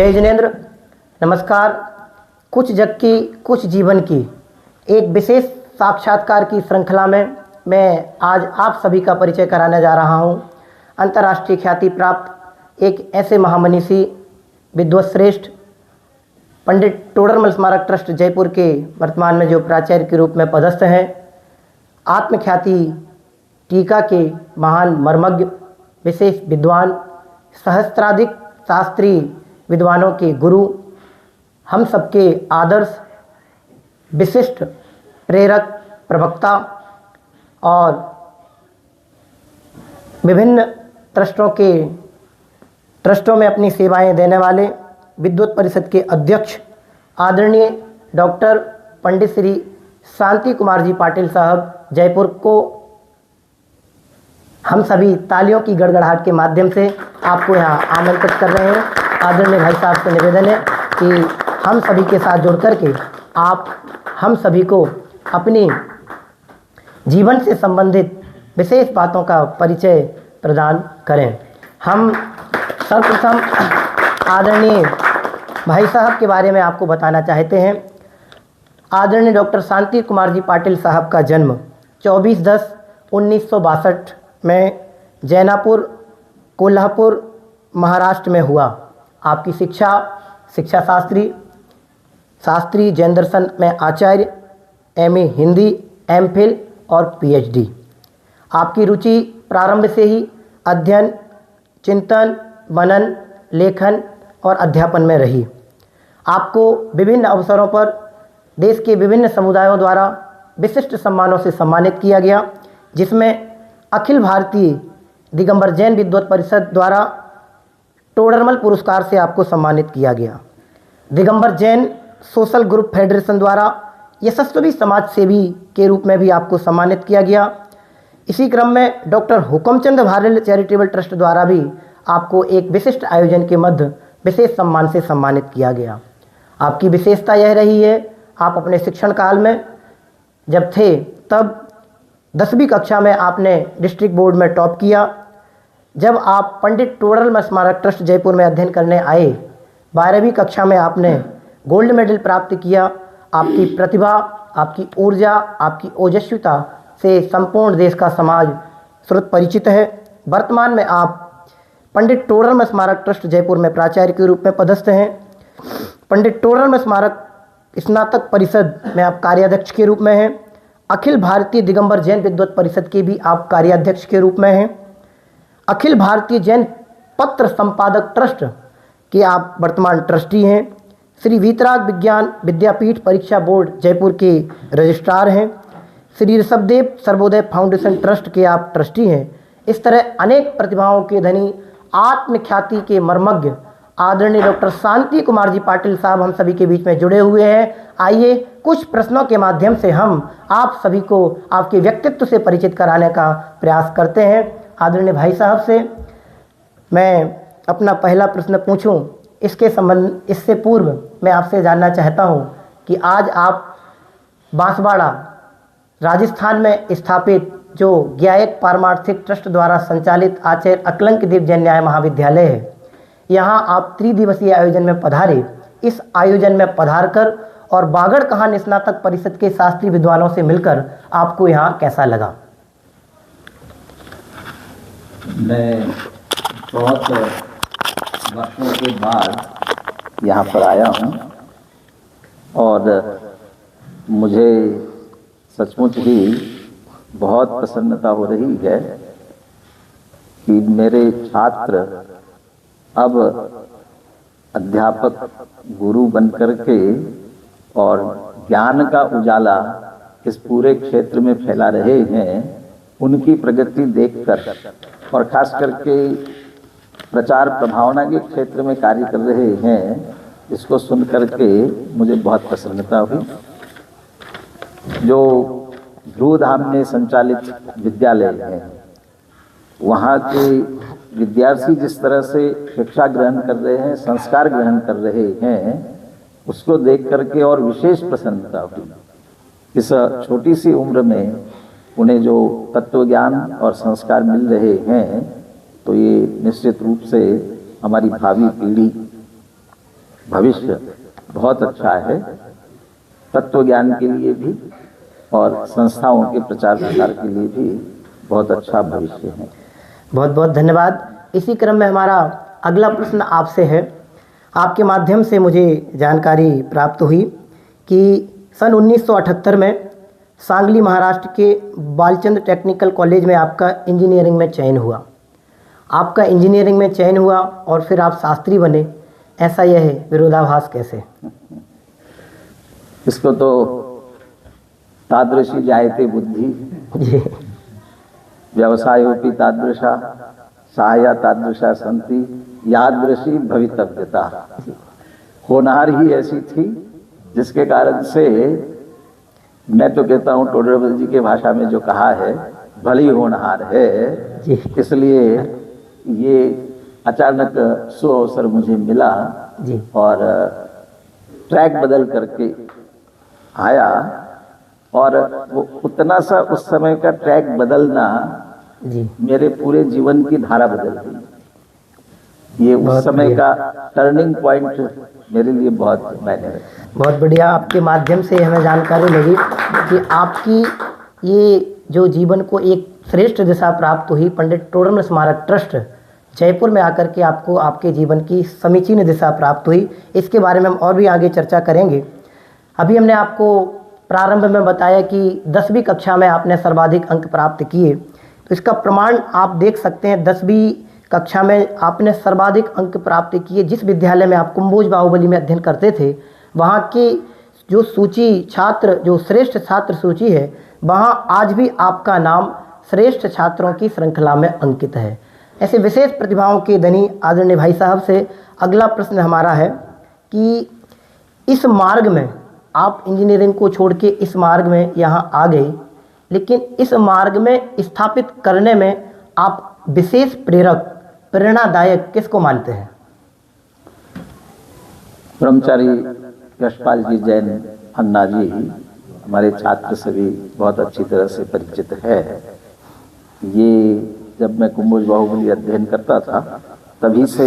जय जिनेन्द्र। नमस्कार। कुछ जग की कुछ जीवन की एक विशेष साक्षात्कार की श्रृंखला में मैं आज आप सभी का परिचय कराने जा रहा हूं। अंतर्राष्ट्रीय ख्याति प्राप्त एक ऐसे महामनीषी विद्वत पंडित टोडरमल स्मारक ट्रस्ट जयपुर के वर्तमान में जो प्राचार्य के रूप में पदस्थ हैं, आत्मख्याति टीका के महान मर्मज्ञ, विशेष विद्वान, सहस्त्राधिक शास्त्रीय विद्वानों के गुरु, हम सबके आदर्श, विशिष्ट प्रेरक, प्रवक्ता और विभिन्न ट्रस्टों में अपनी सेवाएं देने वाले विद्वत परिषद के अध्यक्ष आदरणीय डॉक्टर पंडित श्री शांति कुमार जी पाटिल साहब जयपुर को हम सभी तालियों की गड़गड़ाहट के माध्यम से आपको यहाँ आमंत्रित कर रहे हैं। आदरणीय भाई साहब से निवेदन है कि हम सभी के साथ जुड़ करके आप हम सभी को अपनी जीवन से संबंधित विशेष बातों का परिचय प्रदान करें। हम सर्वप्रथम आदरणीय भाई साहब के बारे में आपको बताना चाहते हैं। आदरणीय डॉक्टर शांति कुमार जी पाटिल साहब का जन्म 24/10/1962 में जैनापुर, कोल्हापुर, महाराष्ट्र में हुआ। आपकी शिक्षा शास्त्री जैन दर्शन में आचार्य, एमए हिंदी, एमफिल और पीएचडी। आपकी रुचि प्रारंभ से ही अध्ययन, चिंतन, मनन, लेखन और अध्यापन में रही। आपको विभिन्न अवसरों पर देश के विभिन्न समुदायों द्वारा विशिष्ट सम्मानों से सम्मानित किया गया, जिसमें अखिल भारतीय दिगंबर जैन विद्वत परिषद द्वारा टोडरमल पुरस्कार से आपको सम्मानित किया गया। Digambar Jain social group federation द्वारा यशस्वी समाज सेवी के रूप में भी आपको सम्मानित किया गया। इसी क्रम में डॉक्टर हुकमचंद भारेल चैरिटेबल ट्रस्ट द्वारा भी आपको एक विशिष्ट आयोजन के मध्य विशेष सम्मान से सम्मानित किया गया। आपकी विशेषता यह रही है, आप अपने शिक्षण काल में जब थे तब 10वीं कक्षा में आपने डिस्ट्रिक्ट बोर्ड में टॉप किया। जब आप पंडित टोडरमल स्मारक ट्रस्ट जयपुर में अध्ययन करने आए, 12वीं कक्षा में आपने गोल्ड मेडल प्राप्त किया। आपकी प्रतिभा, आपकी ऊर्जा, आपकी ओजस्विता से संपूर्ण देश का समाज श्रुत परिचित है। वर्तमान में आप पंडित टोडरमल स्मारक ट्रस्ट जयपुर में प्राचार्य के रूप में पदस्थ हैं। पंडित टोडरमल स्मारक स्नातक परिषद में आप कार्याध्यक्ष के रूप में हैं। अखिल भारतीय दिगंबर जैन विद्वत परिषद के भी आप कार्याध्यक्ष के रूप में हैं। अखिल भारतीय जैन पत्र संपादक ट्रस्ट के आप वर्तमान ट्रस्टी हैं। श्री वीतराग विज्ञान विद्यापीठ परीक्षा बोर्ड जयपुर के रजिस्ट्रार हैं। श्री ऋषभदेव सर्वोदय फाउंडेशन ट्रस्ट के आप ट्रस्टी हैं। इस तरह अनेक प्रतिभाओं के धनी, आत्मख्याति के मर्मज्ञ आदरणीय डॉक्टर शांति कुमार जी पाटिल साहब हम सभी के बीच में जुड़े हुए हैं। आइए कुछ प्रश्नों के माध्यम से हम आप सभी को आपके व्यक्तित्व से परिचित कराने का प्रयास करते हैं। आदरणीय भाई साहब से मैं अपना पहला प्रश्न पूछूं, इससे पूर्व मैं आपसे जानना चाहता हूं कि आज आप बांसवाड़ा राजस्थान में स्थापित जो ज्ञायक पारमार्थिक ट्रस्ट द्वारा संचालित आचार्य अकलंक देव जैन न्याय महाविद्यालय है, यहाँ आप त्रिदिवसीय आयोजन में पधारे। इस आयोजन में पधारकर और बागड़ कहान स्नातक परिषद के शास्त्रीय विद्वानों से मिलकर आपको यहाँ कैसा लगा? मैं बहुत वर्षों के बाद यहाँ पर आया हूँ और मुझे सचमुच ही बहुत प्रसन्नता हो रही है कि मेरे छात्र अब अध्यापक, गुरु बनकर के और ज्ञान का उजाला इस पूरे क्षेत्र में फैला रहे हैं। उनकी प्रगति देखकर और खास करके प्रचार प्रभावना के क्षेत्र में कार्य कर रहे हैं, इसको सुन करके मुझे बहुत प्रसन्नता हुई। जो ध्रुवधाम में संचालित विद्यालय है, वहाँ के विद्यार्थी जिस तरह से शिक्षा ग्रहण कर रहे हैं, संस्कार ग्रहण कर रहे हैं, उसको देख करके और विशेष प्रसन्नता हुई। इस छोटी सी उम्र में उन्हें जो तत्व ज्ञान और संस्कार मिल रहे हैं, तो ये निश्चित रूप से हमारी भावी पीढ़ी भविष्य बहुत अच्छा है, तत्व ज्ञान के लिए भी और संस्थाओं के प्रचार प्रसार के लिए भी बहुत अच्छा भविष्य है। बहुत बहुत धन्यवाद। इसी क्रम में हमारा अगला प्रश्न आपसे है। आपके माध्यम से मुझे जानकारी प्राप्त हुई कि सन 1978 में सांगली महाराष्ट्र के बालचंद टेक्निकल कॉलेज में आपका इंजीनियरिंग में चयन हुआ। आपका इंजीनियरिंग में चयन हुआ और फिर आप शास्त्री बने, ऐसा यह है विरोधाभास कैसे? इसको तो तादृशी जायते बुद्धि जी व्यवसायोपि तादृशा सहाया तादृशा संति यादृशी भवितव्यता। होनहार ही ऐसी थी जिसके कारण से मैं तो कहता हूँ टोडरमल जी के भाषा में जो कहा है, भली होनहार है। जी इसलिए ये अचानक सो अवसर मुझे मिला जी और ट्रैक बदल करके आया, और वो उतना सा उस समय का ट्रैक बदलना जी मेरे पूरे जीवन की धारा बदल गई। ये उस समय का टर्निंग पॉइंट मेरे लिए बहुत मायने रखता है। बहुत बढ़िया। आपके माध्यम से हमें जानकारी लगी कि आपकी ये जो जीवन को एक श्रेष्ठ दिशा प्राप्त हुई, पंडित टोडरमल स्मारक ट्रस्ट जयपुर में आकर के आपको आपके जीवन की समीचीन दिशा प्राप्त हुई। इसके बारे में हम और भी आगे चर्चा करेंगे। अभी हमने आपको प्रारंभ में बताया कि 10वीं कक्षा में आपने सर्वाधिक अंक प्राप्त किए, तो इसका प्रमाण आप देख सकते हैं। 10वीं कक्षा में आपने सर्वाधिक अंक प्राप्त किए। जिस विद्यालय में आप कुंभोज बाहुबली में अध्ययन करते थे, वहाँ की जो सूची छात्र, जो श्रेष्ठ छात्र सूची है, वहाँ आज भी आपका नाम श्रेष्ठ छात्रों की श्रृंखला में अंकित है। ऐसे विशेष प्रतिभाओं के धनी आदरणीय भाई साहब से अगला प्रश्न हमारा है कि इस मार्ग में आप इंजीनियरिंग को छोड़ के इस मार्ग में यहाँ आ गए, लेकिन इस मार्ग में स्थापित करने में आप विशेष प्रेरक, प्रेरणादायक किसको मानते हैं? ब्रह्मचारी यशपाल जी जैन अन्ना जी हमारे छात्र से भी बहुत अच्छी तरह से परिचित है। ये जब मैं कुंभोज बाहुबली अध्ययन करता था तभी से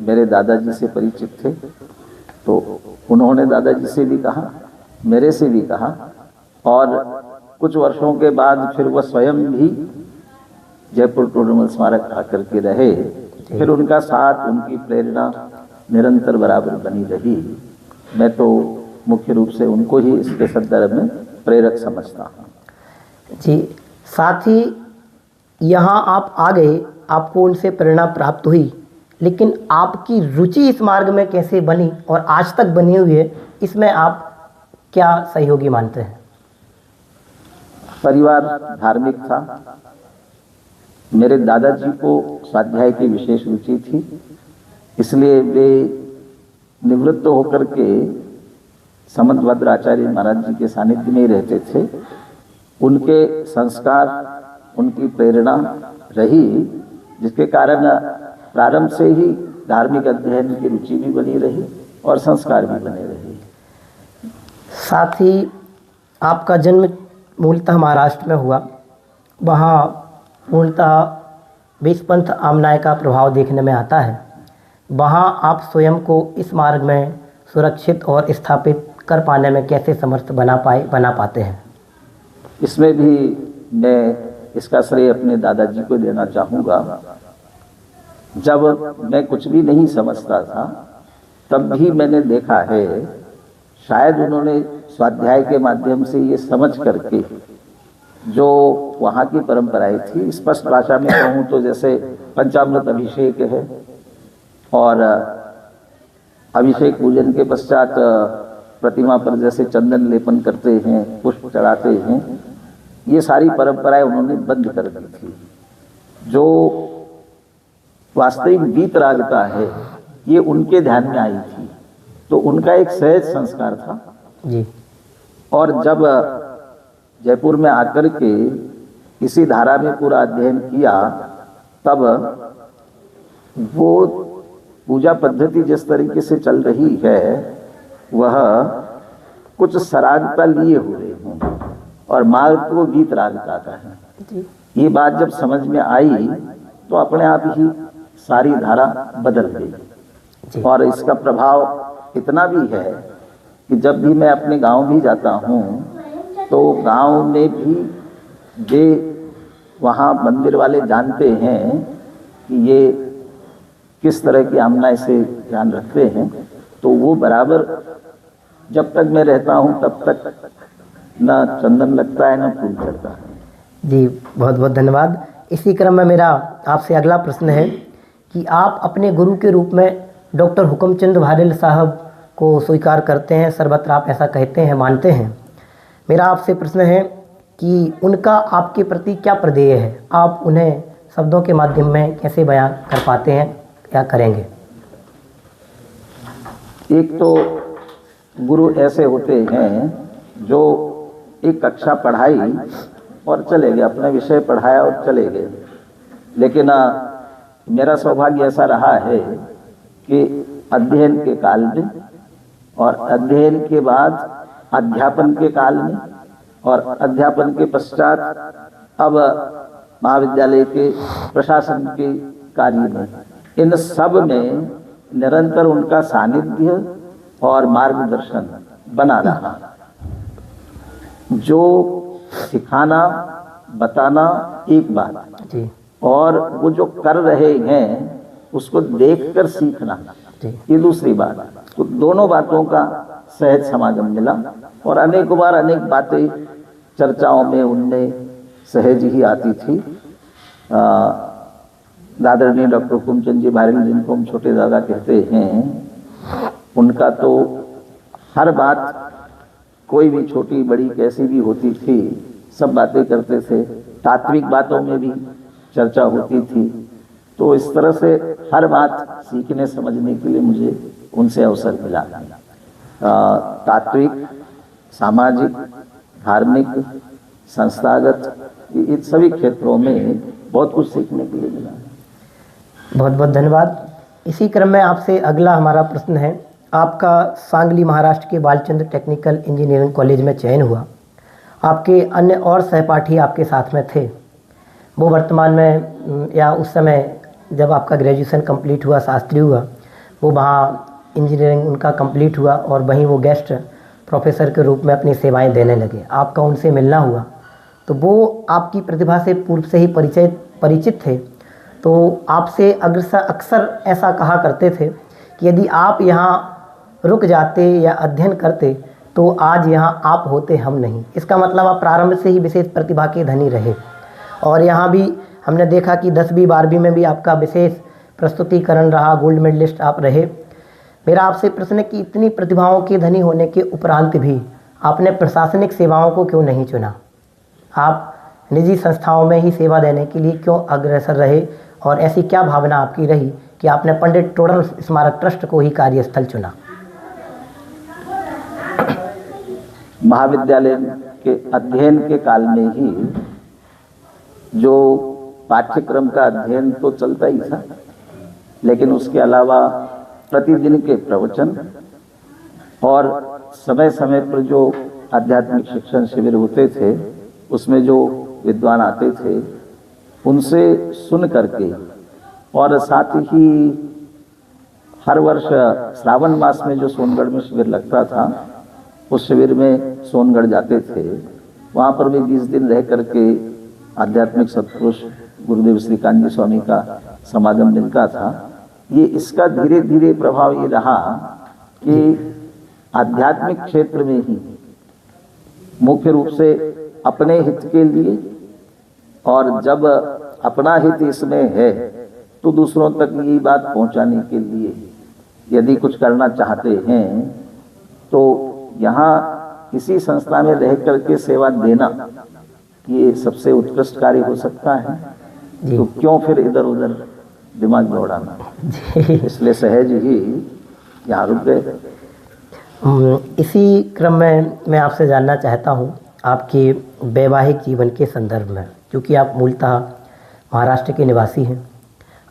मेरे दादाजी से परिचित थे, तो उन्होंने दादाजी से भी कहा, मेरे से भी कहा, और कुछ वर्षों के बाद फिर वह स्वयं भी जयपुर टोडरमल स्मारक आकर के रहे। फिर उनका साथ, उनकी प्रेरणा निरंतर बराबर बनी रही। मैं तो मुख्य रूप से उनको ही इसके संदर्भ में प्रेरक समझता हूँ। जी, साथ ही यहाँ आप आ गए, आपको उनसे प्रेरणा प्राप्त हुई, लेकिन आपकी रुचि इस मार्ग में कैसे बनी और आज तक बनी हुई है, इसमें आप क्या सहयोगी मानते हैं? परिवार धार्मिक था। मेरे दादाजी को स्वाध्याय की विशेष रुचि थी, इसलिए वे निवृत्त होकर के समंत भद्र आचार्य महाराज जी के सानिध्य में ही रहते थे। उनके संस्कार, उनकी प्रेरणा रही, जिसके कारण प्रारंभ से ही धार्मिक अध्ययन की रुचि भी बनी रही और संस्कार भी बने रहे। साथ ही आपका जन्म मूलतः महाराष्ट्र में हुआ, वहाँ पूर्णतः विश्वपंथ आमनाय का प्रभाव देखने में आता है। वहाँ आप स्वयं को इस मार्ग में सुरक्षित और स्थापित कर पाने में कैसे समर्थ बना पाते हैं? इसमें भी मैं इसका श्रेय अपने दादाजी को देना चाहूँगा। जब मैं कुछ भी नहीं समझता था तब भी मैंने देखा है, शायद उन्होंने स्वाध्याय के माध्यम से ये समझ करके जो वहाँ की परंपराएं थी, स्पष्ट भाषा में कहूँ तो जैसे पंचामृत अभिषेक है और अभिषेक पूजन के पश्चात प्रतिमा पर जैसे चंदन लेपन करते हैं, पुष्प चढ़ाते हैं, ये सारी परंपराएं उन्होंने बंद कर दी थी। जो वास्तविक वीतरागता है ये उनके ध्यान में आई थी, तो उनका एक सहज संस्कार था जी। और जब जयपुर में आकर के इसी धारा में पूरा अध्ययन किया, तब वो पूजा पद्धति जिस तरीके से चल रही है वह कुछ सरागता लिए हुए हैं और मार्ग तो वीतरागता का है। ये बात जब समझ में आई तो अपने आप ही सारी धारा बदल गई और इसका प्रभाव इतना भी है कि जब भी मैं अपने गांव भी जाता हूँ तो गांव में भी वे वहाँ मंदिर वाले जानते हैं कि ये किस तरह की आमना से ध्यान रखते हैं, तो वो बराबर जब तक मैं रहता हूँ तब तक ना चंदन लगता है ना फूल चढ़ता है। जी बहुत बहुत धन्यवाद। इसी क्रम में मेरा आपसे अगला प्रश्न है कि आप अपने गुरु के रूप में डॉक्टर हुक्मचंद भारेल साहब को स्वीकार करते हैं, सर्वत्र आप ऐसा कहते हैं, मानते हैं। मेरा आपसे प्रश्न है कि उनका आपके प्रति क्या प्रदेय है, आप उन्हें शब्दों के माध्यम में कैसे बयां कर पाते हैं या करेंगे? एक तो गुरु ऐसे होते हैं जो एक कक्षा पढ़ाई और चले गए, अपना विषय पढ़ाया और चले गए, लेकिन मेरा सौभाग्य ऐसा रहा है कि अध्ययन के काल में और अध्ययन के बाद अध्यापन के काल में और अध्यापन के पश्चात अब महाविद्यालय के प्रशासन के कार्य में, इन सब में निरंतर उनका सानिध्य और मार्गदर्शन बना रहा। जो सिखाना बताना एक बात जी, और वो जो कर रहे हैं उसको देखकर सीखना ये दूसरी बात। तो दोनों बातों का सहज समागम मिला और अनेकों बार अनेक बातें चर्चाओं में उनमें सहज ही आती थी। आदरणीय डॉक्टर हुक्मचंद जी भारेल, जिनको हम छोटे दादा कहते हैं, उनका तो हर बात कोई भी छोटी बड़ी कैसी भी होती थी, सब बातें करते थे। तात्विक बातों में भी चर्चा होती थी। तो इस तरह से हर बात सीखने समझने के लिए मुझे उनसे अवसर मिला। तात्विक, सामाजिक, धार्मिक, संस्थागत, इन सभी क्षेत्रों में बहुत कुछ सीखने के लिए मिला। बहुत बहुत धन्यवाद। इसी क्रम में आपसे अगला हमारा प्रश्न है, आपका सांगली महाराष्ट्र के बालचंद्र टेक्निकल इंजीनियरिंग कॉलेज में चयन हुआ। आपके अन्य और सहपाठी आपके साथ में थे, वो वर्तमान में या उस समय जब आपका ग्रेजुएशन कंप्लीट हुआ, शास्त्री हुआ, वो वहाँ इंजीनियरिंग उनका कंप्लीट हुआ और वहीं वो गेस्ट प्रोफेसर के रूप में अपनी सेवाएं देने लगे। आपका उनसे मिलना हुआ, तो वो आपकी प्रतिभा से पूर्व से ही परिचित थे। तो आपसे अक्सर ऐसा कहा करते थे कि यदि आप यहाँ रुक जाते या अध्ययन करते तो आज यहाँ आप होते, हम नहीं। इसका मतलब आप प्रारंभ से ही विशेष प्रतिभा के धनी रहे और यहाँ भी हमने देखा कि 10वीं 12वीं में भी आपका विशेष प्रस्तुतिकरण रहा, गोल्ड मेडलिस्ट आप रहे। मेरा आपसे प्रश्न है कि इतनी प्रतिभाओं के धनी होने के उपरांत भी आपने प्रशासनिक सेवाओं को क्यों नहीं चुना? आप निजी संस्थाओं में ही सेवा देने के लिए क्यों अग्रसर रहे और ऐसी क्या भावना आपकी रही कि आपने पंडित टोडर स्मारक ट्रस्ट को ही कार्यस्थल चुना? महाविद्यालय के अध्ययन के काल में ही जो पाठ्यक्रम का अध्ययन तो चलता ही था, लेकिन उसके अलावा प्रतिदिन के प्रवचन और समय समय पर जो आध्यात्मिक शिक्षण शिविर होते थे, उसमें जो विद्वान आते थे उनसे सुन करके, और साथ ही हर वर्ष श्रावण मास में जो सोनगढ़ में शिविर लगता था, उस शिविर में सोनगढ़ जाते थे। वहाँ पर भी 20 दिन रह करके आध्यात्मिक सत्पुरुष गुरुदेव श्रीकांत जी स्वामी का समागम मिलता था। ये इसका धीरे धीरे प्रभाव ये रहा कि आध्यात्मिक क्षेत्र में ही मुख्य रूप से अपने हित के लिए, और जब अपना हित इसमें है तो दूसरों तक ये बात पहुंचाने के लिए यदि कुछ करना चाहते हैं तो यहाँ इसी संस्था में रह करके सेवा देना ये सबसे उत्कृष्ट कार्य हो सकता है। तो क्यों फिर इधर उधर दिमाग दौड़ाना, इसलिए सहज ही यहाँ रुक गए। इसी क्रम में मैं आपसे जानना चाहता हूँ आपके वैवाहिक जीवन के संदर्भ में, क्योंकि आप मूलतः महाराष्ट्र के निवासी हैं।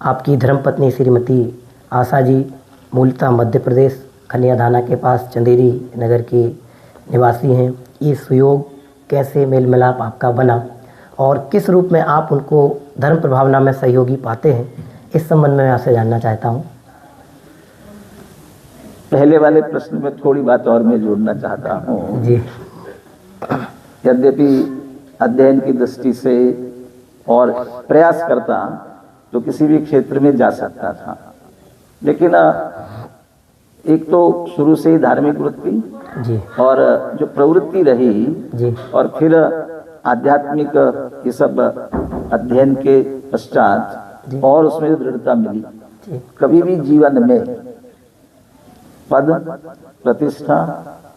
आपकी धर्मपत्नी श्रीमती आशा जी मूलतः मध्य प्रदेश खनियाधाना के पास चंदेरी नगर के निवासी हैं। ये सुयोग कैसे मेल मिलाप आपका बना और किस रूप में आप उनको धर्म प्रभावना में सहयोगी पाते हैं, इस संबंध में मैं आपसे जानना चाहता हूँ। पहले वाले प्रश्न में थोड़ी बात और मैं जोड़ना चाहता हूँ। जी यद्यपि अध्ययन की दृष्टि से और प्रयास करता तो किसी भी क्षेत्र में जा सकता था, लेकिन एक तो शुरू से ही धार्मिक वृत्ति जी और जो प्रवृत्ति रही जी और फिर आध्यात्मिक ये सब अध्ययन के पश्चात और उसमें जो दृढ़ता मिली, जी कभी भी जीवन में पद, प्रतिष्ठा,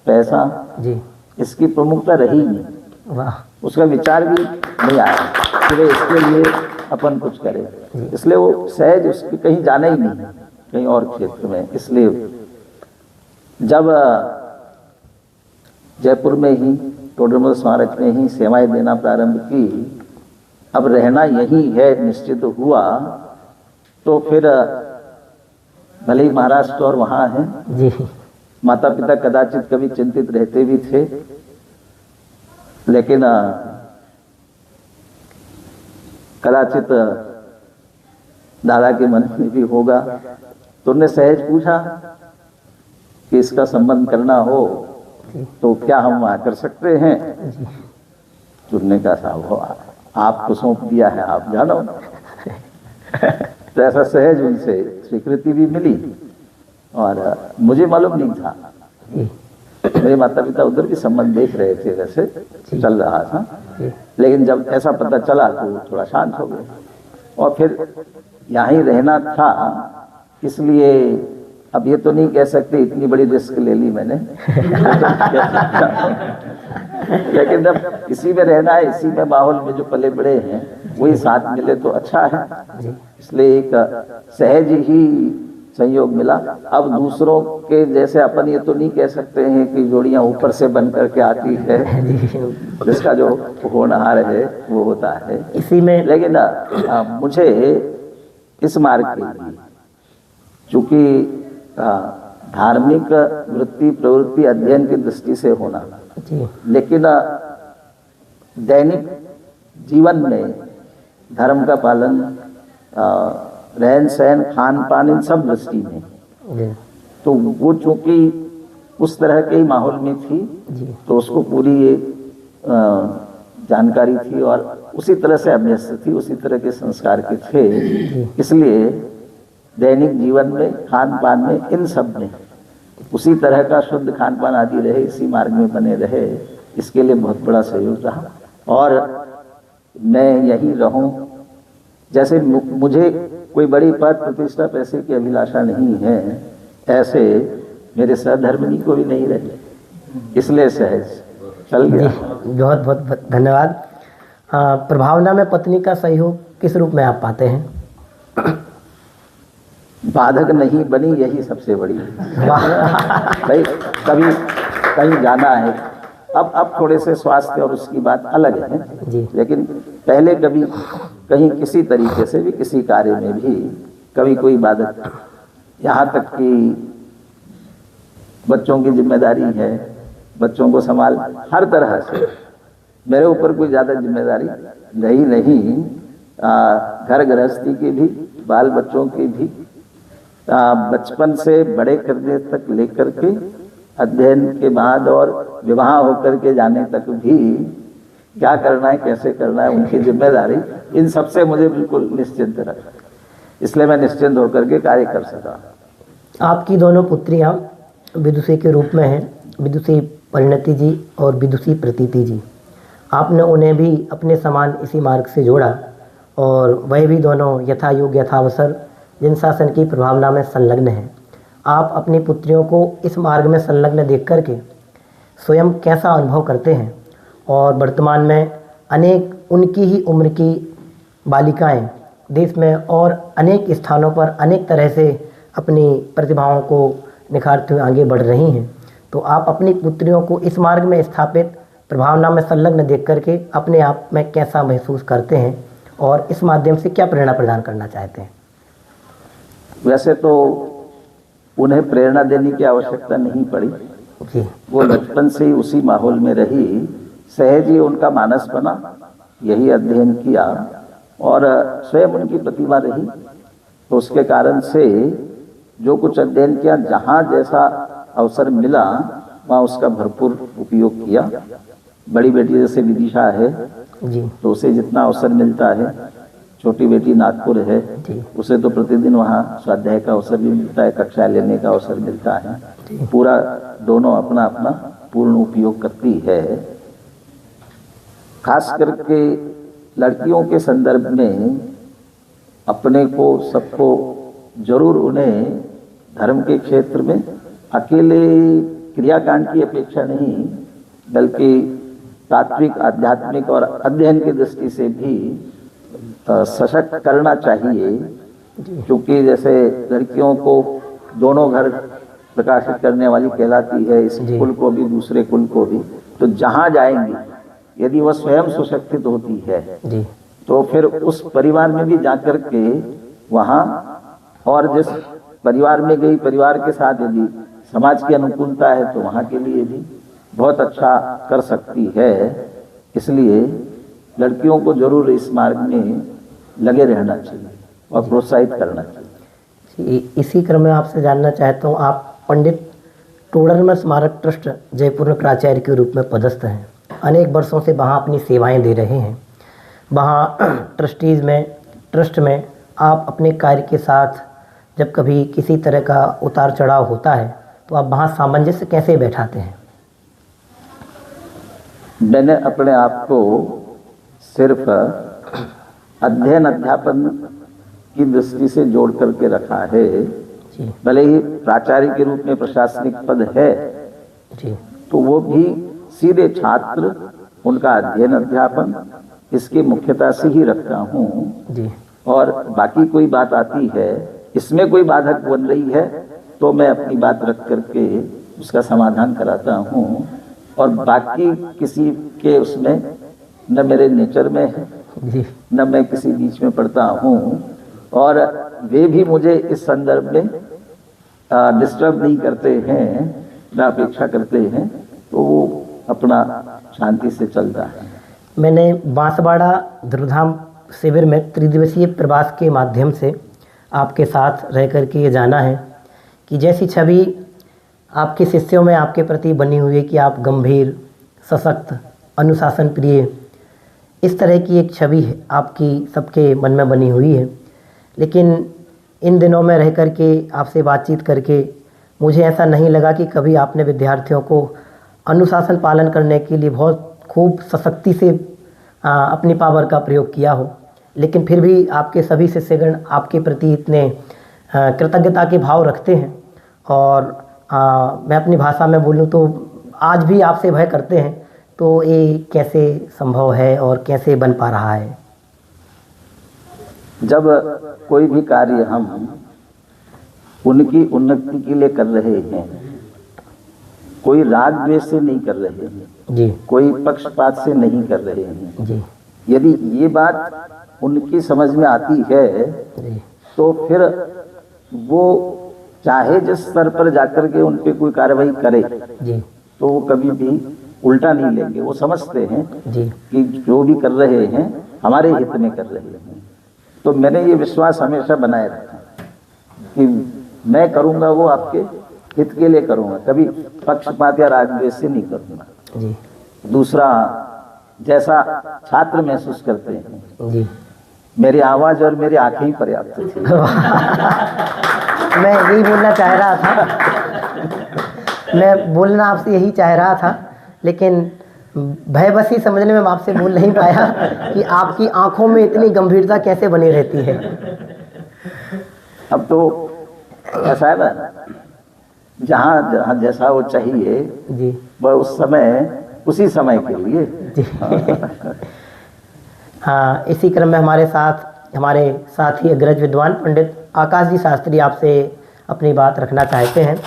पैसा जी इसकी प्रमुखता रही नहीं, वाह उसका विचार भी नहीं आया कि वे इसके लिए अपन कुछ करें। इसलिए वो सहज उसके कहीं जाना ही नहीं कहीं और क्षेत्र में। इसलिए जब जयपुर में ही टोडरमल स्मारक में ही सेवाएं देना प्रारंभ की, अब रहना यही है निश्चित हुआ, तो फिर भले ही महाराष्ट्र और वहाँ है, जी माता पिता कदाचित कभी चिंतित रहते भी थे, लेकिन कदाचित दादा के मन में भी होगा, तो उन्होंने सहज पूछा कि इसका संबंध करना हो तो क्या हम वहाँ कर सकते हैं। तो उन्होंने कहा साहब आपको सौंप दिया है, आप जानो। तो ऐसा सहज उनसे स्वीकृति भी मिली और मुझे मालूम नहीं था। मेरे माता पिता उधर भी संबंध देख रहे थे, वैसे चल रहा था, लेकिन जब ऐसा पता चला तो थोड़ा शांत हो गए और फिर यहाँ ही रहना था। इसलिए अब ये तो नहीं कह सकते इतनी बड़ी रिस्क ले ली मैंने, लेकिन जब इसी में रहना है, इसी में माहौल में जो पले बड़े हैं वही साथ मिले तो अच्छा है। इसलिए एक सहज ही संयोग मिला। अब दूसरों के जैसे अपन ये तो नहीं कह सकते हैं कि जोड़ियां ऊपर से बन करके आती है, जिसका जो होनहार है वो होता है इसी में। लेकिन मुझे इस मार्ग के लिए चूंकि धार्मिक वृत्ति प्रवृत्ति अध्ययन की दृष्टि से होना, लेकिन दैनिक जीवन में धर्म का पालन, रहन सहन, खान पान, इन सब दृष्टि में, तो वो चूंकि उस तरह के ही माहौल में थी तो उसको पूरी ये जानकारी थी और उसी तरह से अभ्यस्त थी, उसी तरह के संस्कार के थे। इसलिए दैनिक जीवन में, खान पान में, इन सब में उसी तरह का शुद्ध खान पान आदि रहे, इसी मार्ग में बने रहे, इसके लिए बहुत बड़ा सहयोग रहा। और मैं यही रहूं, जैसे मुझे कोई बड़ी पद प्रतिष्ठा पैसे की अभिलाषा नहीं है, ऐसे मेरे सहधर्मिणी को भी नहीं रही, इसलिए सहज चल गया। बहुत बहुत धन्यवाद। प्रभावना में पत्नी का सहयोग किस रूप में आप पाते हैं? बाधक नहीं बनी, यही सबसे बड़ी भाई। कभी कहीं जाना है, अब थोड़े से स्वास्थ्य और उसकी बात अलग है जी, लेकिन पहले कभी कहीं किसी तरीके से भी किसी कार्य में भी कभी कोई बाधक, यहाँ तक कि बच्चों की जिम्मेदारी है, बच्चों को संभाल, हर तरह से मेरे ऊपर कोई ज्यादा जिम्मेदारी रही नहीं। घर गृहस्थी की भी, बाल बच्चों की भी, बचपन से बड़े करने तक लेकर के अध्ययन के बाद और विवाह होकर के जाने तक भी क्या करना है, कैसे करना है, उनकी जिम्मेदारी, इन सब से मुझे बिल्कुल निश्चिंत रखा, इसलिए मैं निश्चिंत होकर के कार्य कर सका। आपकी दोनों पुत्रियां विदुषी के रूप में हैं, विदुषी परिणति जी और विदुषी प्रतीति जी। आपने उन्हें भी अपने समान इसी मार्ग से जोड़ा और वह भी दोनों यथा योग यथावसर जिन शासन की प्रभावना में संलग्न हैं। आप अपनी पुत्रियों को इस मार्ग में संलग्न देख करके स्वयं कैसा अनुभव करते हैं? और वर्तमान में अनेक उनकी ही उम्र की बालिकाएं देश में और अनेक स्थानों पर अनेक तरह से अपनी प्रतिभाओं को निखारते हुए आगे बढ़ रही हैं, तो आप अपनी पुत्रियों को इस मार्ग में स्थापित प्रभावना में संलग्न देख करके अपने आप में कैसा महसूस करते हैं और इस माध्यम से क्या प्रेरणा प्रदान करना चाहते हैं? वैसे तो उन्हें प्रेरणा देने की आवश्यकता नहीं पड़ी जी, वो बचपन से ही उसी माहौल में रही, सहज ही उनका मानस बना, यही अध्ययन किया और स्वयं उनकी प्रतिभा रही, तो उसके कारण से जो कुछ अध्ययन किया, जहाँ जैसा अवसर मिला वहाँ उसका भरपूर उपयोग किया। बड़ी बेटी जैसे विदिशा है जी तो उसे जितना अवसर मिलता है, छोटी बेटी नागपुर है जी उसे तो प्रतिदिन वहाँ स्वाध्याय का अवसर भी मिलता है, कक्षा लेने का अवसर मिलता है। जी पूरा दोनों अपना अपना पूर्ण उपयोग करती है। खास करके लड़कियों के संदर्भ में अपने को सबको जरूर उन्हें धर्म के क्षेत्र में अकेले क्रियाकांड की अपेक्षा नहीं बल्कि तात्विक, आध्यात्मिक और अध्ययन की दृष्टि से भी सशक्त करना चाहिए। क्योंकि जैसे लड़कियों को दोनों घर प्रकाशित करने वाली कहलाती है, इस कुल को भी दूसरे कुल को भी, तो जहाँ जाएंगी यदि वह स्वयं सुशक्तित होती है जी तो फिर उस परिवार में भी जाकर के वहाँ, और जिस परिवार में गई परिवार के साथ यदि समाज की अनुकूलता है तो वहाँ के लिए भी बहुत अच्छा कर सकती है। इसलिए लड़कियों को जरूर इस मार्ग में लगे रहना चाहिए और प्रोत्साहित करना चाहिए। इसी क्रम में आपसे जानना चाहता हूँ, आप पंडित टोडरमल स्मारक ट्रस्ट जयपुर में प्राचार्य के रूप में पदस्थ हैं। अनेक वर्षों से वहाँ अपनी सेवाएं दे रहे हैं। वहाँ ट्रस्ट में आप अपने कार्य के साथ जब कभी किसी तरह का उतार चढ़ाव होता है तो आप वहाँ सामंजस्य कैसे बैठाते हैं? मैंने अपने आप को सिर्फ अध्ययन अध्यापन की दृष्टि से जोड़ करके रखा है। जी भले ही प्राचार्य के रूप में प्रशासनिक पद है जी तो वो भी सीधे छात्र, उनका अध्ययन अध्यापन इसकी मुख्यता से ही रखता हूँ। जी और बाकी कोई बात आती है, इसमें कोई बाधक बन रही है तो मैं अपनी बात रख करके उसका समाधान कराता हूँ। और बाकी किसी के उसमें न मेरे नेचर में है जी न मैं किसी बीच में पड़ता हूँ, और वे भी मुझे इस संदर्भ में डिस्टर्ब नहीं करते हैं, न अपेक्षा करते हैं, तो वो अपना शांति से चलता है। मैंने बांसवाड़ा ध्रुवधाम शिविर में त्रिदिवसीय प्रवास के माध्यम से आपके साथ रह कर के ये जाना है कि जैसी छवि आपके शिष्यों में आपके प्रति बनी हुई है कि आप गंभीर, सशक्त, अनुशासन प्रिय, इस तरह की एक छवि आपकी सबके मन में बनी हुई है। लेकिन इन दिनों में रह कर के आपसे बातचीत करके मुझे ऐसा नहीं लगा कि कभी आपने विद्यार्थियों को अनुशासन पालन करने के लिए बहुत खूब सशक्ति से अपनी पावर का प्रयोग किया हो। लेकिन फिर भी आपके सभी शिष्यगण आपके प्रति इतने कृतज्ञता के भाव रखते हैं, और मैं अपनी भाषा में बोलूँ तो आज भी आपसे भय करते हैं। तो ये कैसे संभव है और कैसे बन पा रहा है? जब कोई भी कार्य हम उनकी उन्नति के लिए कर रहे हैं, कोई राग द्वेष से नहीं कर रहे हैं जी, कोई पक्षपात से नहीं कर रहे हैं, जी, यदि ये बात उनकी समझ में आती है जी, तो फिर वो चाहे जिस स्तर पर जाकर के उन पे कोई कार्रवाई करे जी, तो वो कभी भी उल्टा नहीं लेंगे। वो समझते हैं जी, कि जो भी कर रहे हैं हमारे हित में कर रहे हैं। तो मैंने ये विश्वास हमेशा बनाए रखा कि मैं करूँगा वो आपके हित के लिए करूँगा, कभी पक्षपात या राग द्वेष से नहीं करूँगा। जी, दूसरा, जैसा छात्र महसूस करते हैं, जी। मेरी आवाज और मेरी आंखें ही पर्याप्त थी। मैं यही बोलना चाह रहा था, मैं बोलना आपसे यही चाह रहा था, लेकिन भयवशी समझने में मैं आपसे बोल नहीं पाया कि आपकी आंखों में इतनी गंभीरता कैसे बनी रहती है। अब तो ऐसा है ना, जहाँ जहाँ जैसा वो चाहिए जी, वह उस समय उसी समय के लिए। जी। हाँ, इसी क्रम में हमारे साथ ही अग्रज विद्वान पंडित आकाश जी शास्त्री आपसे अपनी बात रखना चाहते हैं।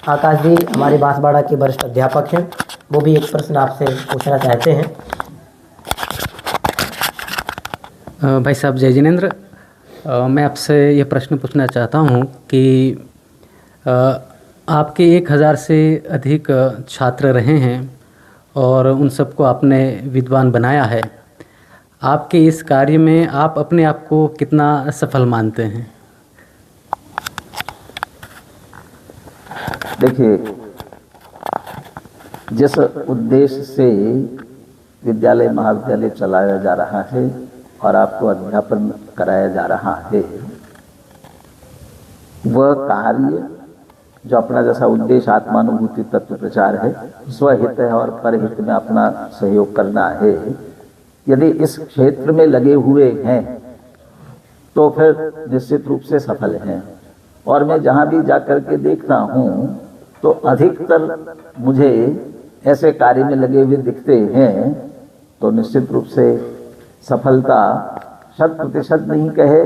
आकाश जी हमारे बांसवाड़ा के वरिष्ठ अध्यापक हैं, वो भी एक प्रश्न आपसे पूछना चाहते हैं। भाई साहब जय जिनेंद्र, मैं आपसे ये प्रश्न पूछना चाहता हूँ कि आपके 1000 से अधिक छात्र रहे हैं और उन सबको आपने विद्वान बनाया है। आपके इस कार्य में आप अपने आप को कितना सफल मानते हैं? देखिए, जिस उद्देश्य से विद्यालय महाविद्यालय चलाया जा रहा है और आपको अध्यापन कराया जा रहा है, वह कार्य जो अपना जैसा उद्देश्य आत्मानुभूति तत्व प्रचार है, स्वहित है और परहित में अपना सहयोग करना है, यदि इस क्षेत्र में लगे हुए हैं तो फिर निश्चित रूप से सफल हैं। और मैं जहाँ भी जाकर के देखता हूँ तो अधिकतर मुझे ऐसे कार्य में लगे हुए दिखते हैं, तो निश्चित रूप से सफलता 100% नहीं कहे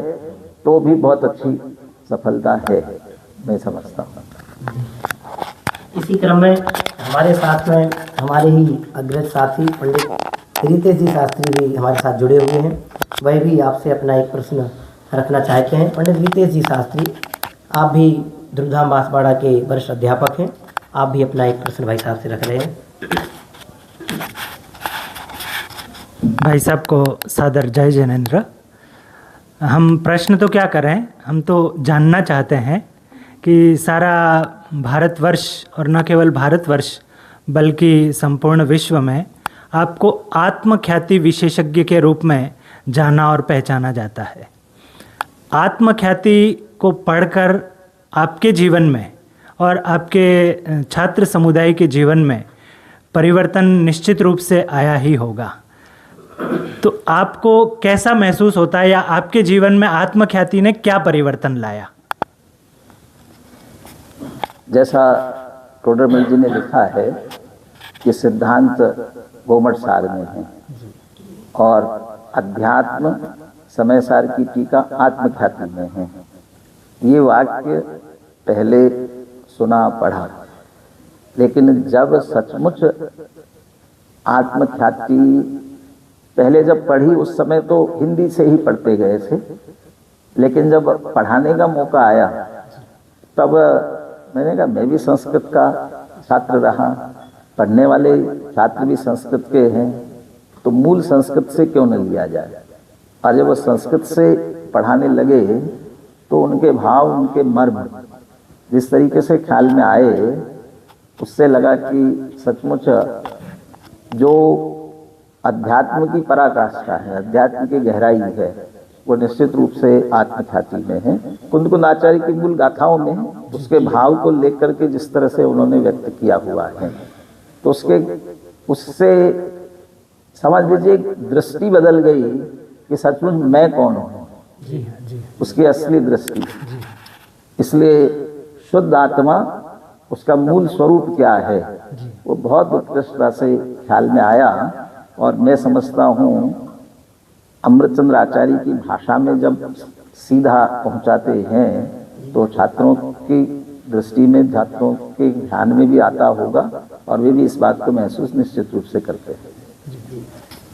तो भी बहुत अच्छी सफलता है, मैं समझता हूँ। इसी क्रम में हमारे साथ में हमारे ही अग्रज साथी पंडित रितेश जी शास्त्री भी हमारे साथ जुड़े हुए हैं। वह भी आपसे अपना एक प्रश्न रखना चाहते हैं। पंडित रितेश जी शास्त्री, आप भी ध्रुवधाम बांसवाड़ा के वरिष्ठ अध्यापक हैं, आप भी अपना एक प्रश्न भाई साहब से रख रहे हैं। भाई साहब को सादर जय जैनेन्द्र। हम प्रश्न तो क्या करें, हम तो जानना चाहते हैं कि सारा भारतवर्ष और न केवल भारतवर्ष बल्कि संपूर्ण विश्व में आपको आत्मख्याति विशेषज्ञ के रूप में जाना और पहचाना जाता है। आत्मख्याति को पढ़कर आपके जीवन में और आपके छात्र समुदाय के जीवन में परिवर्तन निश्चित रूप से आया ही होगा। तो आपको कैसा महसूस होता है या आपके जीवन में आत्मख्याति ने क्या परिवर्तन लाया? जैसा टोडरमल जी ने लिखा है कि सिद्धांत गोमट सार में है और अध्यात्म समय सार की टीका आत्मख्याति में है। ये वाक्य पहले सुना पढ़ा, लेकिन जब सचमुच आत्मख्याति पहले जब पढ़ी उस समय तो हिंदी से ही पढ़ते गए थे, लेकिन जब पढ़ाने का मौका आया तब मैंने कहा मैं भी संस्कृत का छात्र रहा, पढ़ने वाले छात्र भी संस्कृत के हैं, तो मूल संस्कृत से क्यों न लिया जाए। और जब वो संस्कृत से पढ़ाने लगे तो उनके भाव, उनके मर्म जिस तरीके से ख्याल में आए, उससे लगा कि सचमुच जो अध्यात्म की पराकाष्ठा है, अध्यात्म की गहराई है, वो निश्चित रूप से आत्मख्याति में है। कुंद कुंद आचार्य की मूल गाथाओं में उसके भाव को लेकर के जिस तरह से उन्होंने व्यक्त किया हुआ है, तो उससे समझ लीजिए दृष्टि बदल गई कि सचमुच मैं कौन हूँ, उसकी असली दृष्टि। इसलिए शुद्ध आत्मा, उसका मूल स्वरूप क्या है, वो बहुत उत्कृष्टता से ख्याल में आया। और मैं समझता हूँ अमृतचंद्र आचार्य की भाषा में जब सीधा पहुँचाते हैं तो छात्रों की दृष्टि में, छात्रों के ध्यान में भी आता होगा और वे भी इस बात को महसूस निश्चित रूप से करते हैं।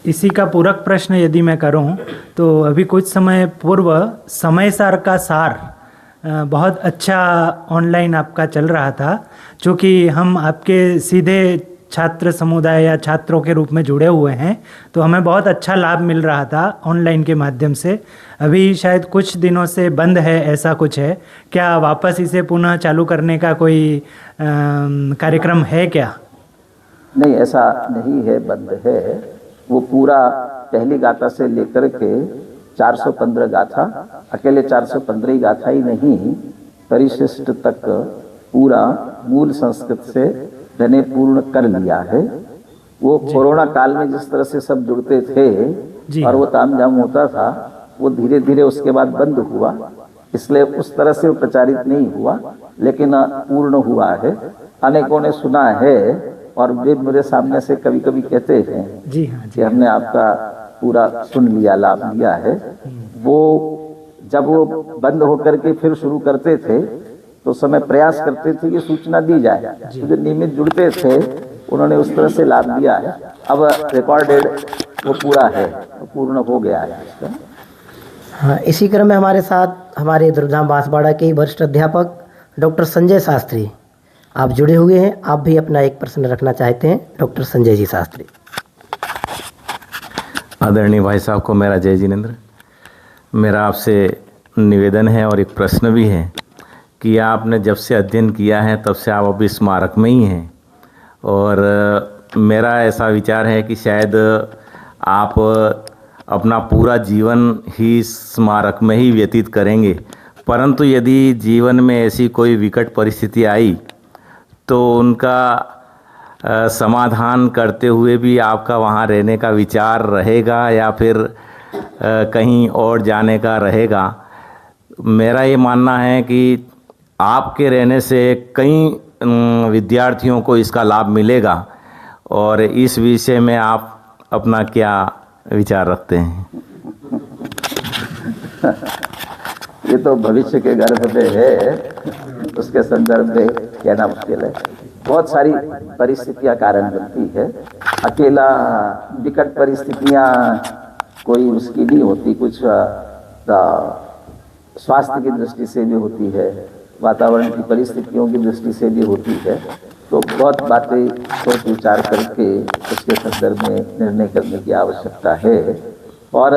इसी का पूरक प्रश्न यदि मैं करूं तो अभी कुछ समय पूर्व समय सार का सार बहुत अच्छा ऑनलाइन आपका चल रहा था, चूँकि हम आपके सीधे छात्र समुदाय या छात्रों के रूप में जुड़े हुए हैं तो हमें बहुत अच्छा लाभ मिल रहा था ऑनलाइन के माध्यम से। अभी शायद कुछ दिनों से बंद है, ऐसा कुछ है क्या? वापस इसे पुनः चालू करने का कोई कार्यक्रम है क्या? नहीं, ऐसा नहीं है, बंद है। वो पूरा पहली गाथा से लेकर के 415 गाथा, अकेले 415 ही गाथा ही नहीं, परिशिष्ट तक पूरा मूल संस्कृत से मैंने पूर्ण कर लिया है। वो कोरोना काल में जिस तरह से सब जुड़ते थे और वो तामझाम होता था, वो धीरे धीरे उसके बाद बंद हुआ, इसलिए उस तरह से प्रचारित नहीं हुआ, लेकिन पूर्ण हुआ है। अनेकों ने सुना है और वे मेरे सामने से कभी कभी कहते हैं कि हमने आपका पूरा सुन लिया, लाभ लिया है। वो जब वो बंद होकर के फिर शुरू करते थे तो समय प्रयास करते थे कि सूचना दी जाए, तो जो नियमित जुड़ते थे उन्होंने उस तरह से लाभ लिया है। अब रिकॉर्डेड वो पूरा है, वो पूर्ण हो गया है इसका। हाँ, इसी क्रम में हमारे साथ हमारे ध्रुवधाम बांसवाड़ा के वरिष्ठ अध्यापक डॉक्टर संजय शास्त्री आप जुड़े हुए हैं, आप भी अपना एक प्रश्न रखना चाहते हैं। डॉक्टर संजय जी शास्त्री। आदरणीय भाई साहब को मेरा जय जिनेन्द्र। मेरा आपसे निवेदन है और एक प्रश्न भी है कि आपने जब से अध्ययन किया है तब से आप अभी स्मारक में ही हैं और मेरा ऐसा विचार है कि शायद आप अपना पूरा जीवन ही स्मारक में ही व्यतीत करेंगे, परंतु यदि जीवन में ऐसी कोई विकट परिस्थिति आई तो उनका समाधान करते हुए भी आपका वहाँ रहने का विचार रहेगा या फिर कहीं और जाने का रहेगा। मेरा ये मानना है कि आपके रहने से कई विद्यार्थियों को इसका लाभ मिलेगा, और इस विषय में आप अपना क्या विचार रखते हैं? ये तो भविष्य के गर्भ में है, उसके संदर्भ में कहना मुश्किल है। बहुत सारी परिस्थितियां कारण बनती है। अकेला विकट परिस्थितियां कोई उसकी नहीं होती, कुछ स्वास्थ्य की दृष्टि से भी होती है, वातावरण की परिस्थितियों की दृष्टि से भी होती है। तो बहुत बातें सोच विचार करके उसके संदर्भ में निर्णय करने की आवश्यकता है। और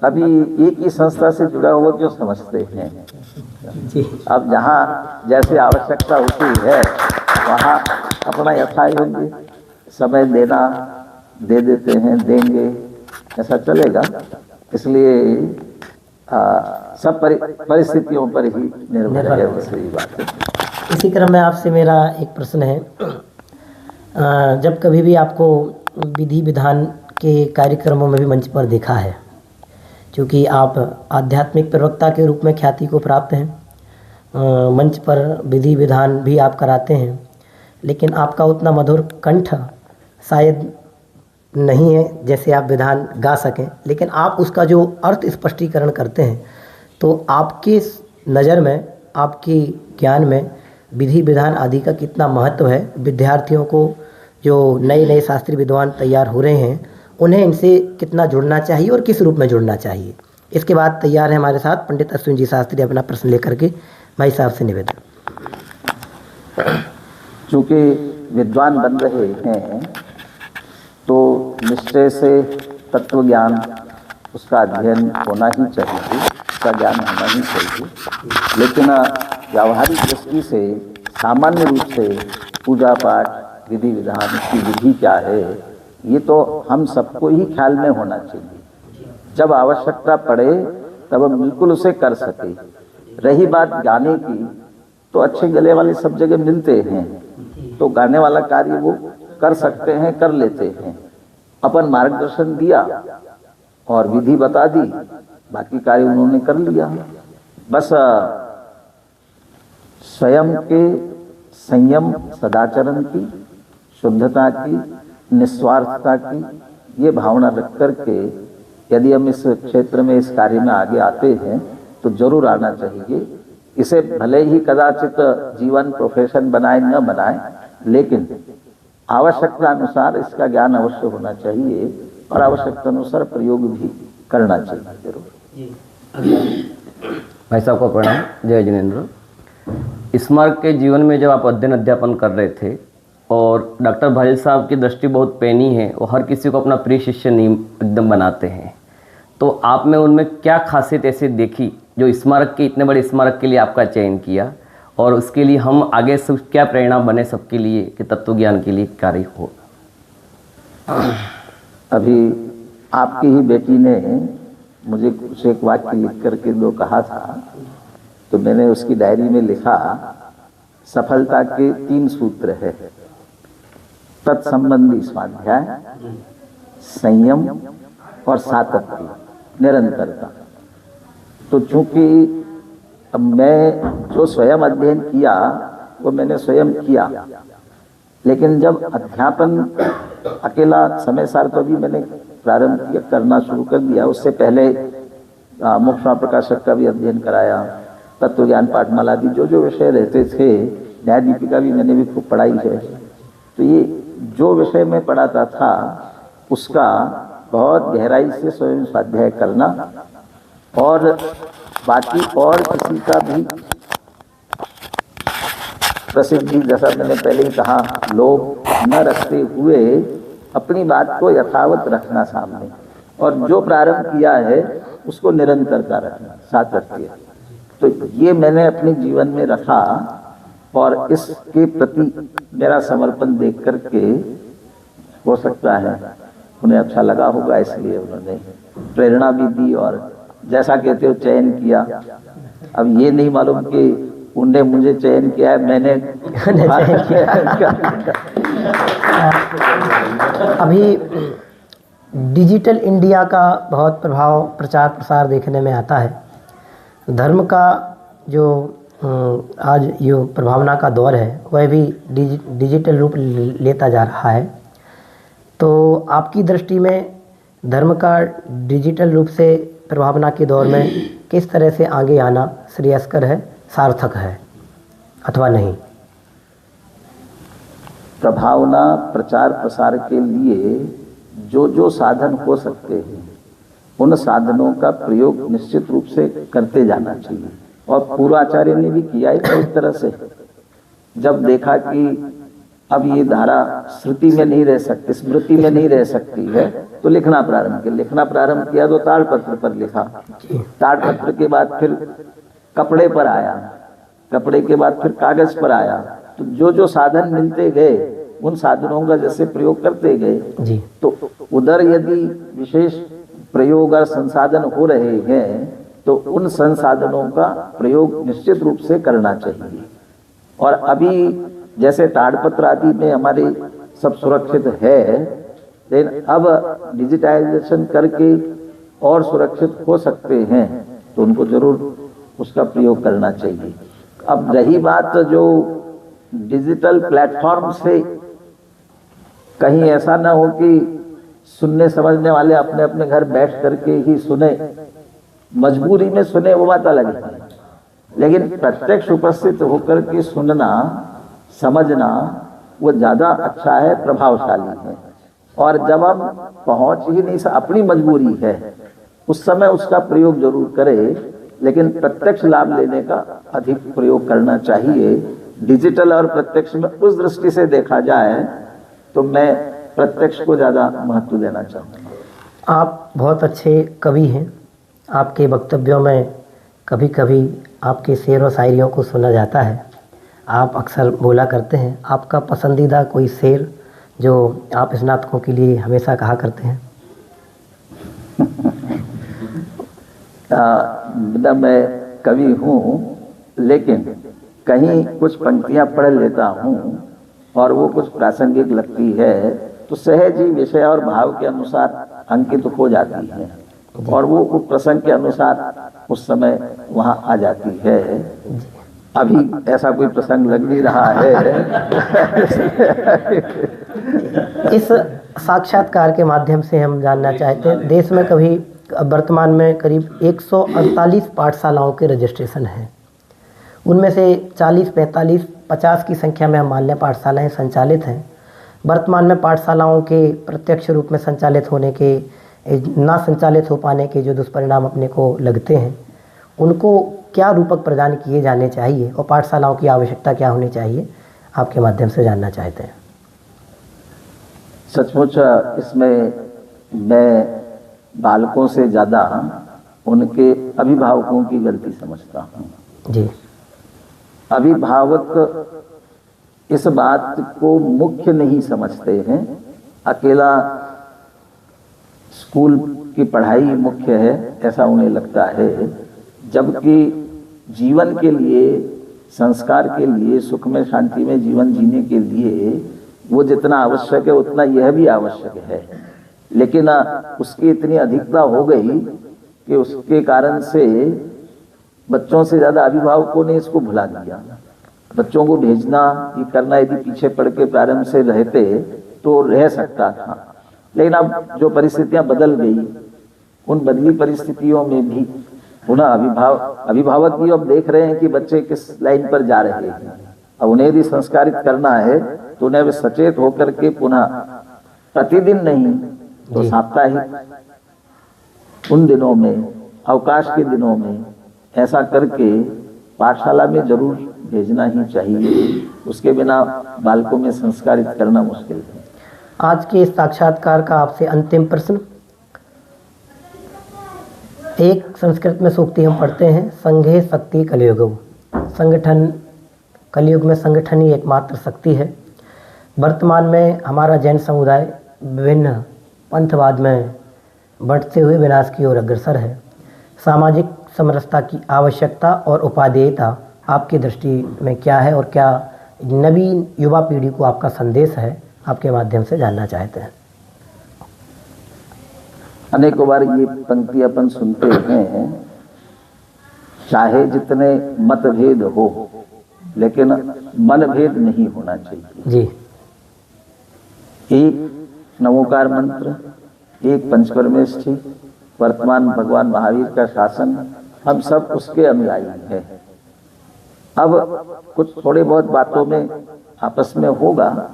अभी एक ही संस्था से जुड़ा हुआ क्यों समझते हैं, अब जहाँ जैसे आवश्यकता होती है वहाँ अपना यथायोग्य समय देना, दे देते हैं, देंगे, ऐसा चलेगा। इसलिए सब परिस्थितियों पर ही निर्भर है, दूसरी बात है। इसी क्रम में आपसे मेरा एक प्रश्न है, जब कभी भी आपको विधि विधान के कार्यक्रमों में भी मंच पर देखा है, क्योंकि आप आध्यात्मिक प्रवक्ता के रूप में ख्याति को प्राप्त हैं, मंच पर विधि विधान भी आप कराते हैं, लेकिन आपका उतना मधुर कंठ शायद नहीं है जैसे आप विधान गा सकें, लेकिन आप उसका जो अर्थ स्पष्टीकरण करते हैं, तो आपकी नज़र में, आपकी ज्ञान में विधि विधान आदि का कितना महत्व है? विद्यार्थियों को जो नए नए शास्त्रीय विद्वान तैयार हो रहे हैं, उन्हें इनसे कितना जुड़ना चाहिए और किस रूप में जुड़ना चाहिए? इसके बाद तैयार है हमारे साथ पंडित अश्विन जी शास्त्री अपना प्रश्न लेकर के। भाई साहब से निवेदन। चूँकि विद्वान बन रहे हैं तो निश्चय से तत्व ज्ञान उसका अध्ययन होना ही चाहिए, उसका ज्ञान होना ही चाहिए। लेकिन व्यावहारिक दृष्टि से सामान्य रूप से पूजा पाठ, विधि विधान की विधि क्या है, ये तो हम सबको ही ख्याल में होना चाहिए। जब आवश्यकता पड़े तब हम बिल्कुल उसे कर सके। रही बात गाने की, तो अच्छे गले वाले सब जगह मिलते हैं, तो गाने वाला कार्य वो कर सकते हैं, कर लेते हैं। अपन मार्गदर्शन दिया और विधि बता दी, बाकी कार्य उन्होंने कर लिया। बस स्वयं के संयम, सदाचरण की, शुद्धता की, निस्वार्थता की ये भावना रख करके यदि हम इस क्षेत्र में, इस कार्य में आगे आते हैं तो जरूर आना चाहिए। इसे भले ही कदाचित जीवन प्रोफेशन बनाए न बनाए, लेकिन आवश्यकता अनुसार इसका ज्ञान अवश्य होना चाहिए और आवश्यकता अनुसार प्रयोग भी करना चाहिए जरूर। भाई साहब को प्रणाम, जय जिनेंद्र। स्मारक के जीवन में जब आप अध्ययन अध्यापन कर रहे थे और डॉक्टर भाई साहब की दृष्टि बहुत पैनी है, वो हर किसी को अपना प्रिय शिष्य नहीं एकदम बनाते हैं, तो आप में उनमें क्या खासियत ऐसी देखी जो स्मारक के, इतने बड़े स्मारक के लिए आपका चयन किया, और उसके लिए हम आगे से क्या प्रेरणा बने सबके लिए कि तत्व ज्ञान के लिए कार्य हो? अभी आपकी ही बेटी ने मुझे कुछ एक वाक्य लिख करके दो कहा था, तो मैंने उसकी डायरी में लिखा, सफलता के 3 सूत्र है, तत्संबंधी स्वाध्याय, संयम और सातत्य, निरंतरता। तो चूंकि अब मैं जो स्वयं अध्ययन किया वो मैंने स्वयं किया, लेकिन जब अध्यापन अकेला समय सार तो भी मैंने प्रारंभ किया, करना शुरू कर दिया। उससे पहले मोक्ष प्रकाशक का भी अध्ययन कराया, तत्व ज्ञान पाठमाला आदि जो जो विषय रहते थे, न्याय दीपिका भी मैंने भी खूब पढ़ाई है। तो ये जो विषय में पढ़ाता था उसका बहुत गहराई से स्वयं स्वाध्याय करना, और बाकी और किसी का भी प्रसिद्धि, जैसा मैंने पहले ही कहा, लोभ न रखते हुए अपनी बात को यथावत रखना सामने, और जो प्रारंभ किया है उसको निरंतरता रखना, सातत्य। तो ये मैंने अपने जीवन में रखा और इसके प्रति मेरा समर्पण देख करके हो सकता है उन्हें अच्छा लगा होगा, इसलिए उन्होंने प्रेरणा भी दी और जैसा कहते हो चयन किया। अब ये नहीं मालूम कि उनने मुझे चयन किया है, मैंने चयन किया। अभी डिजिटल इंडिया का बहुत प्रभाव प्रचार प्रसार देखने में आता है। धर्म का जो आज यो प्रभावना का दौर है वह भी डिजिटल रूप लेता जा रहा है। तो आपकी दृष्टि में धर्म का डिजिटल रूप से प्रभावना के दौर में किस तरह से आगे आना श्रेयस्कर है, सार्थक है अथवा नहीं? प्रभावना प्रचार प्रसार के लिए जो जो साधन हो सकते हैं उन साधनों का प्रयोग निश्चित रूप से करते जाना चाहिए। और पूर्वाचार्य ने भी किया है इस तरह से। जब देखा कि अब ये धारा श्रुति में नहीं रह सकती, स्मृति में नहीं रह सकती है, तो लिखना प्रारंभ किया। लिखना प्रारंभ किया तो ताड़पत्र पर लिखा, ताड़पत्र के बाद फिर कपड़े पर आया, कपड़े के बाद फिर कागज पर आया। तो जो जो साधन मिलते गए उन साधनों का जैसे प्रयोग करते गए जी। तो उधर यदि विशेष प्रयोग और संसाधन हो रहे हैं तो उन संसाधनों का प्रयोग निश्चित रूप से करना चाहिए। और अभी जैसे ताड़पत्र आदि में हमारे सब सुरक्षित है, लेकिन अब डिजिटाइजेशन करके और सुरक्षित हो सकते हैं तो उनको जरूर उसका प्रयोग करना चाहिए। अब रही बात जो डिजिटल प्लेटफॉर्म से, कहीं ऐसा ना हो कि सुनने समझने वाले अपने अपने घर बैठ करके ही सुने, मजबूरी में सुने वो बात अलग है, लेकिन प्रत्यक्ष उपस्थित होकर के सुनना समझना वो ज़्यादा अच्छा है, प्रभावशाली है। और जब हम पहुंच ही नहीं, अपनी मजबूरी है, उस समय उसका प्रयोग जरूर करे, लेकिन प्रत्यक्ष लाभ लेने का अधिक प्रयोग करना चाहिए। डिजिटल और प्रत्यक्ष में उस दृष्टि से देखा जाए तो मैं प्रत्यक्ष को ज़्यादा महत्व देना चाहूँगा। आप बहुत अच्छे कवि हैं। आपके वक्तव्यों में कभी कभी आपके शेर और शायरियों को सुना जाता है। आप अक्सर बोला करते हैं। आपका पसंदीदा कोई शेर जो आप स्नातकों के लिए हमेशा कहा करते हैं? मैं कवि हूँ, लेकिन कहीं कुछ पंक्तियाँ पढ़ लेता हूँ और वो कुछ प्रासंगिक लगती है तो सहज ही विषय और भाव के अनुसार अंकित हो जाती है और वो प्रसंग के अनुसार उस समय वहाँ आ जाती है। अभी ऐसा कोई प्रसंग लग नहीं रहा है। इस साक्षात्कार के माध्यम से हम जानना चाहते हैं, देश में कभी वर्तमान में करीब 148 पाठशालाओं के रजिस्ट्रेशन हैं। उनमें से 40, 45, 50 की संख्या में हम मान लें पाठशालाएँ संचालित हैं। वर्तमान में पाठशालाओं के प्रत्यक्ष रूप में संचालित होने के, ना संचालित हो पाने के जो दुष्परिणाम अपने को लगते हैं, उनको क्या रूपक प्रदान किए जाने चाहिए और पाठशालाओं की आवश्यकता क्या होनी चाहिए, आपके माध्यम से जानना चाहते हैं। सचमुच इसमें मैं बालकों से ज़्यादा उनके अभिभावकों की गलती समझता हूँ। जी। अभिभावक इस बात को मुख्य नहीं समझते हैं। अकेला स्कूल की पढ़ाई मुख्य है ऐसा उन्हें लगता है, जबकि जीवन के लिए, संस्कार के लिए, सुख में शांति में जीवन जीने के लिए वो जितना आवश्यक है उतना यह भी आवश्यक है। लेकिन उसकी इतनी अधिकता हो गई कि उसके कारण से बच्चों से ज़्यादा अभिभावकों ने इसको भुला दिया। बच्चों को भेजना, ये करना, यदि पीछे पड़ के प्रारंभ से रहते तो रह सकता था, लेकिन अब जो परिस्थितियां बदल गई, उन बदली परिस्थितियों में भी पुनः अभिभावक भी अब देख रहे हैं कि बच्चे किस लाइन पर जा रहे हैं। अब उन्हें यदि संस्कारित करना है तो उन्हें भी सचेत होकर के पुनः प्रतिदिन नहीं तो साप्ताहिक, उन दिनों में, अवकाश के दिनों में ऐसा करके पाठशाला में जरूर भेजना ही चाहिए। उसके बिना बालकों में संस्कारित करना मुश्किल है। आज के इस साक्षात्कार का आपसे अंतिम प्रश्न। एक संस्कृत में सूक्ति हम पढ़ते हैं, संघे शक्ति कलयुगौ। संगठन कलयुग में संगठन ही एकमात्र शक्ति है। वर्तमान में हमारा जैन समुदाय विभिन्न पंथवाद में बढ़ते हुए विनाश की ओर अग्रसर है। सामाजिक समरसता की आवश्यकता और उपादेयता आपकी दृष्टि में क्या है और क्या नवीन युवा पीढ़ी को आपका संदेश है, आपके माध्यम से जानना चाहते हैं। अनेकों बार ये पंक्ति अपन सुनते हैं, चाहे जितने मतभेद हो लेकिन मनभेद नहीं होना चाहिए। जी। एक नमोकार मंत्र, एक पंचपरमेष्ठी, वर्तमान भगवान महावीर का शासन, हम सब उसके अनुयायी हैं। अब कुछ थोड़े बहुत बातों में आपस में होगा,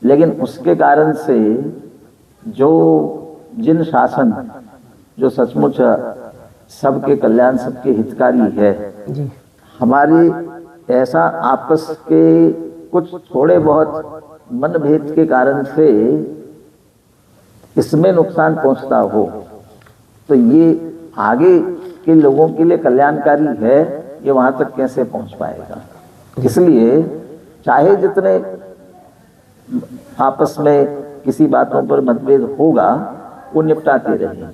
लेकिन उसके कारण से जो जिन शासन जो सचमुच सबके कल्याण, सबके हितकारी है, जी। हमारे ऐसा आपस के कुछ थोड़े बहुत मनभेद के कारण से इसमें नुकसान पहुंचता हो तो ये आगे के लोगों के लिए कल्याणकारी है, ये वहां तक कैसे पहुंच पाएगा। इसलिए चाहे जितने आपस में किसी बातों पर मतभेद होगा वो निपटाते रहें,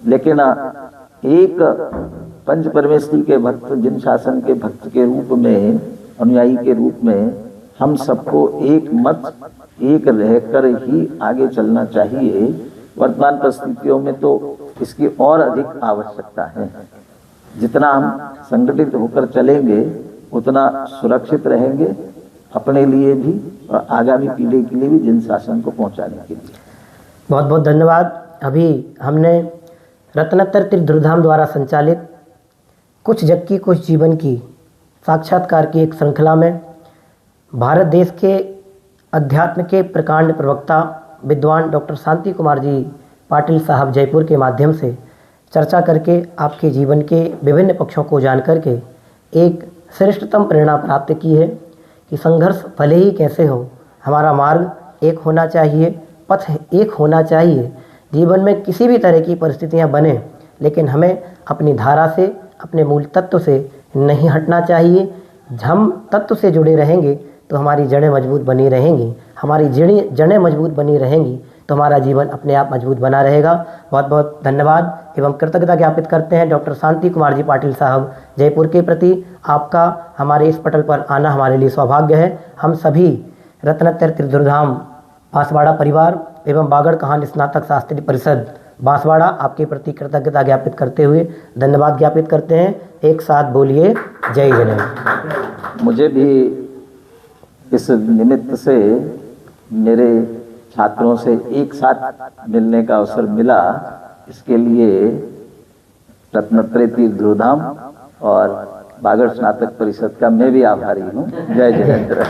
लेकिन एक पंच परमेश्वरी के भक्त, जिन शासन के भक्त के रूप में, अनुयायी के रूप में हम सबको एक मत, एक रहकर ही आगे चलना चाहिए। वर्तमान परिस्थितियों में तो इसकी और अधिक आवश्यकता है। जितना हम संगठित होकर चलेंगे उतना सुरक्षित रहेंगे, अपने लिए भी और आगामी पीढ़ी के लिए भी, जिन शासन को पहुंचाने के लिए। बहुत बहुत धन्यवाद। अभी हमने रत्नोत्तर त्रिधुरधाम द्वारा संचालित कुछ जग की कुछ जीवन की साक्षात्कार की एक श्रृंखला में भारत देश के अध्यात्म के प्रकांड प्रवक्ता विद्वान डॉक्टर शांति कुमार जी पाटिल साहब जयपुर के माध्यम से चर्चा करके आपके जीवन के विभिन्न पक्षों को जान करके एक श्रेष्ठतम प्रेरणा प्राप्त की है कि संघर्ष भले ही कैसे हो, हमारा मार्ग एक होना चाहिए, पथ एक होना चाहिए। जीवन में किसी भी तरह की परिस्थितियां बने, लेकिन हमें अपनी धारा से, अपने मूल तत्व से नहीं हटना चाहिए। हम तत्व से जुड़े रहेंगे तो हमारी जड़ें मजबूत बनी रहेंगी, हमारी जड़ें मजबूत बनी रहेंगी तो हमारा जीवन अपने आप मजबूत बना रहेगा। बहुत बहुत धन्यवाद एवं कृतज्ञता ज्ञापित करते हैं डॉक्टर शांति कुमार जी पाटिल साहब जयपुर के प्रति। आपका हमारे इस पटल पर आना हमारे लिए सौभाग्य है। हम सभी रत्नोत्तर त्रिधुरधाम बांसवाड़ा परिवार एवं बागड़ कहानी स्नातक शास्त्री परिषद बांसवाड़ा आपके प्रति कृतज्ञता ज्ञापित करते हुए धन्यवाद ज्ञापित करते हैं। एक साथ बोलिए जय जय। मुझे भी इस निमित्त से मेरे छात्रों से एक साथ मिलने का अवसर मिला, इसके लिए रत्नोत्तर त्रिधुरधाम और बागड़ स्नातक परिषद का मैं भी आभारी हूँ। जय जिनेंद्र।